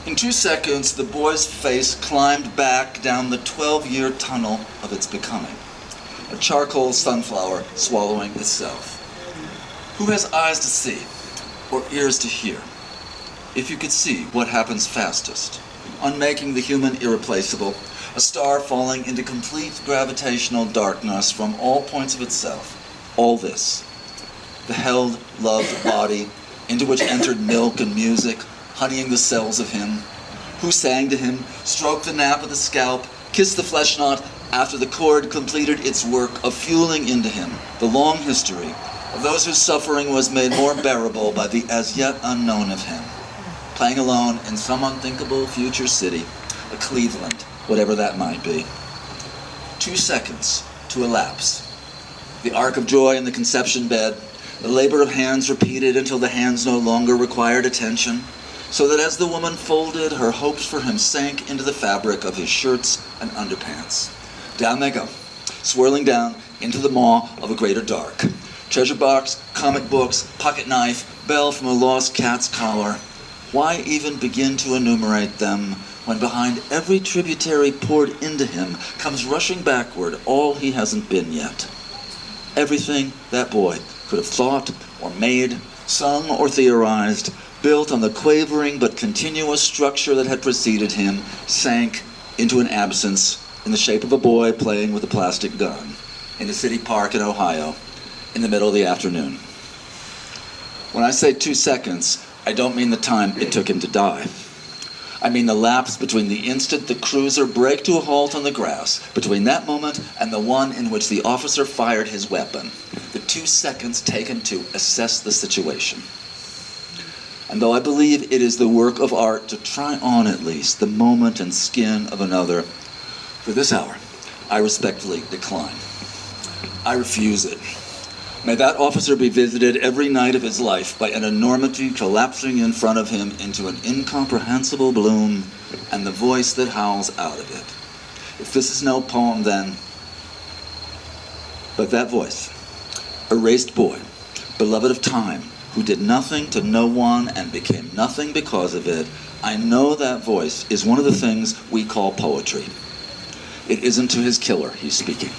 In 2 seconds, the boy's face climbed back down the 12-year tunnel of its becoming, a charcoal sunflower swallowing itself. Who has eyes to see, or ears to hear? If you could see what happens fastest, unmaking the human irreplaceable, a star falling into complete gravitational darkness from all points of itself, all this, the held, loved body into which entered milk and music, honeying the cells of him, who sang to him, stroked the nap of the scalp, kissed the flesh knot after the cord completed its work of fueling into him the long history of those whose suffering was made more bearable by the as yet unknown of him, playing alone in some unthinkable future city, a Cleveland, whatever that might be. 2 seconds to elapse. The arc of joy in the conception bed, the labor of hands repeated until the hands no longer required attention, so that as the woman folded, her hopes for him sank into the fabric of his shirts and underpants. Down they go, swirling down into the maw of a greater dark. Treasure box, comic books, pocket knife, bell from a lost cat's collar. Why even begin to enumerate them when behind every tributary poured into him comes rushing backward all he hasn't been yet? Everything that boy could have thought or made, sung or theorized, built on the quavering but continuous structure that had preceded him, sank into an absence in the shape of a boy playing with a plastic gun in a city park in Ohio in the middle of the afternoon. When I say 2 seconds, I don't mean the time it took him to die. I mean the lapse between the instant the cruiser braked to a halt on the grass, between that moment and the one in which the officer fired his weapon. The 2 seconds taken to assess the situation. And though I believe it is the work of art to try on at least the moment and skin of another, for this hour, I respectfully decline. I refuse it. May that officer be visited every night of his life by an enormity collapsing in front of him into an incomprehensible bloom and the voice that howls out of it. If this is no poem, then... But that voice, erased boy, beloved of time, who did nothing to no one and became nothing because of it, I know that voice is one of the things we call poetry. It isn't to his killer he's speaking.